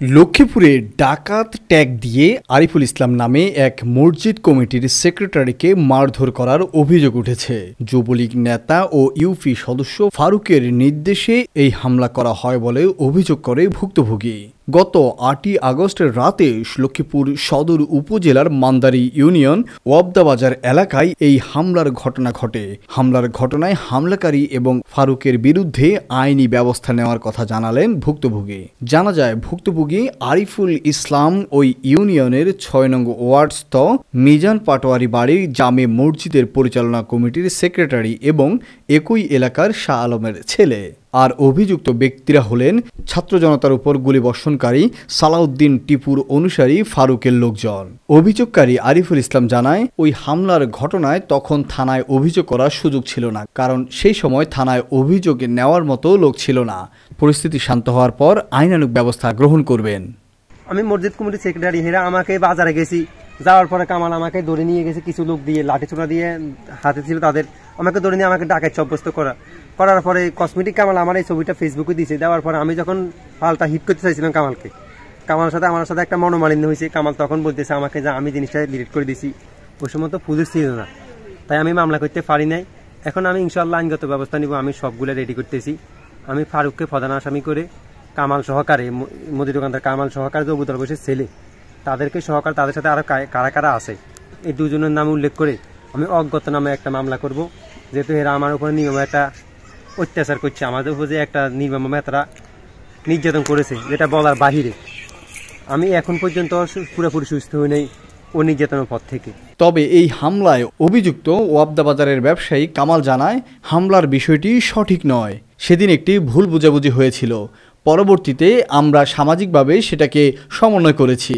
লক্ষ্মীপুরে ডাকাত ট্যাগ দিয়ে আরিফুল ইসলাম নামে এক মসজিদ কমিটির সেক্রেটারিকে মারধর করার অভিযোগ উঠেছে। যুবলীগ নেতা ও ইউপি সদস্য ফারুকের নির্দেশে এই হামলা করা হয় বলে অভিযোগ করে ভুক্তভোগী। গত ৮ই আগস্টের রাতে লক্ষ্মীপুর সদর উপজেলার মান্দারি ইউনিয়ন ওয়াবদাবাজার এলাকায় এই হামলার ঘটনা ঘটে। হামলার ঘটনায় হামলাকারী এবং ফারুকের বিরুদ্ধে আইনি ব্যবস্থা নেওয়ার কথা জানালেন ভুক্তভোগী। জানা যায়, ভুক্তভোগী আরিফুল ইসলাম ওই ইউনিয়নের ৬ নং ওয়ার্ডস্থ মিজান পাটোয়ারি বাড়ির জামে মসজিদের পরিচালনা কমিটির সেক্রেটারি এবং একই এলাকার শাহ আলমের ছেলে। আর অভিযুক্ত ব্যক্তিরা হলেন ছাত্র জনতার উপর গুলিবর্ষণকারী সালাউদ্দিন টিপুর অনুসারী ফারুকের লোকজন। অভিযোগকারী আরিফুল ইসলাম জানায়, ওই হামলার ঘটনায় তখন থানায় অভিযোগ করার সুযোগ ছিল না, কারণ সেই সময় থানায় অভিযোগ নেওয়ার মতো লোক ছিল না। পরিস্থিতি শান্ত হওয়ার পর আইনানুগ ব্যবস্থা গ্রহণ করবেন। আমি মসজিদ কমিটির সেক্রেটারি, হেরা আমাকে বাজারে গেছি, যাওয়ার পরে কামাল আমাকে ধরে নিয়ে গেছে, কিছু লোক দিয়ে লাঠিছোড়া দিয়ে হাতে ছিল তাদের, আমাকে ধরে নিয়ে আমাকে ডাকাত সাব্যস্ত করার পরে কসমেটিক কামাল আমার এই ছবিটা ফেসবুকে দিয়েছে। দেওয়ার পরে আমি যখন পাল্টা হিট করতে চাইছিলাম কামালের সাথে আমার সাথে একটা মনোমালিন্য হয়েছে। কামাল তখন বলতেছে আমাকে যে আমি জিনিসটা ডিলিট করে দিছি, ওই সময় তো পুলিশ ছিল না, তাই আমি মামলা করতে পারি নাই। এখন আমি ইনশাল্লাহ আইনগত ব্যবস্থা নিব, আমি সবগুলো রেডি করতেছি। আমি ফারুককে প্রধান আসামি করে কামাল সহকারে মুদি দোকানদার কামাল সহকারে যে অবুতর বসে ছেলে তাদেরকে সহকার, তাদের সাথে আরো কারা কারা আছে এই দুজনের নাম উল্লেখ করে আমি অজ্ঞাত নামে একটা মামলা করব। যেহেতু এরা আমার উপরে নিয়ম একটা অত্যাচার করছে, আমাদের উপর যে একটা নির্মমভাবে তারা নির্যাতন করেছে যেটা বলার বাহিরে। আমি এখন পর্যন্ত পুরোপুরি সুস্থ হই নাই ও নির্যাতনের পর থেকে। তবে এই হামলায় অভিযুক্ত ওয়াবদাবাজারের ব্যবসায়ী কামাল জানায়, হামলার বিষয়টি সঠিক নয়, সেদিন একটি ভুল বোঝাবুঝি হয়েছিল। পরবর্তীতে আমরা সামাজিকভাবে সেটাকে সমন্বয় করেছি।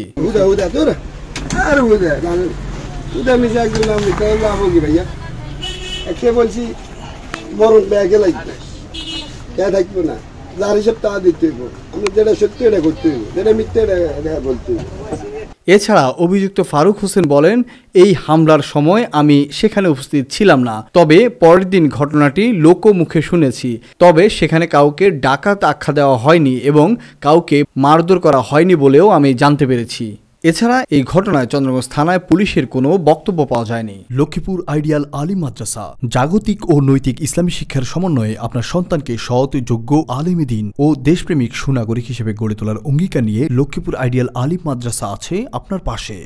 এছাড়া অভিযুক্ত ফারুক হোসেন বলেন, এই হামলার সময় আমি সেখানে উপস্থিত ছিলাম না, তবে পরের দিন ঘটনাটি লোকমুখে শুনেছি। তবে সেখানে কাউকে ডাকাত আখ্যা দেওয়া হয়নি এবং কাউকে মারধর করা হয়নি বলেও আমি জানতে পেরেছি। এছাড়া এই ঘটনায় চন্দ্রগঞ্জ থানায় পুলিশের কোনো বক্তব্য পাওয়া যায়নি। লক্ষ্মীপুর আইডিয়াল আলিম মাদ্রাসা জাগতিক ও নৈতিক ইসলামী শিক্ষার সমন্বয়ে আপনার সন্তানকে সৎ, যোগ্য, আলেমে দ্বীন ও দেশপ্রেমিক সুনাগরিক হিসেবে গড়ে তোলার অঙ্গীকার নিয়ে লক্ষ্মীপুর আইডিয়াল আলিম মাদ্রাসা আছে আপনার পাশে।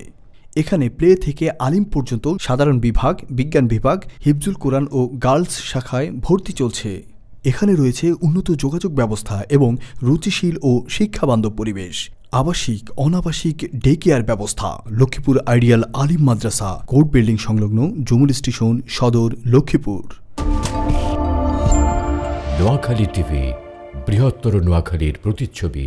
এখানে প্লে থেকে আলিম পর্যন্ত সাধারণ বিভাগ, বিজ্ঞান বিভাগ, হিফজুল কোরআন ও গার্লস শাখায় ভর্তি চলছে। এখানে রয়েছে উন্নত যোগাযোগ ব্যবস্থা এবং রুচিশীল ও শিক্ষাবান্ধব পরিবেশ, আবাসিক অনাবাসিক ডে কেয়ার ব্যবস্থা। লক্ষ্মীপুর আইডিয়াল আলিম মাদ্রাসা, কোর্ট বিল্ডিং সংলগ্ন, জুমুল স্টেশন, সদর, লক্ষ্মীপুর। নোয়াখালী টিভি, বৃহত্তর নোয়াখালীর প্রতিচ্ছবি।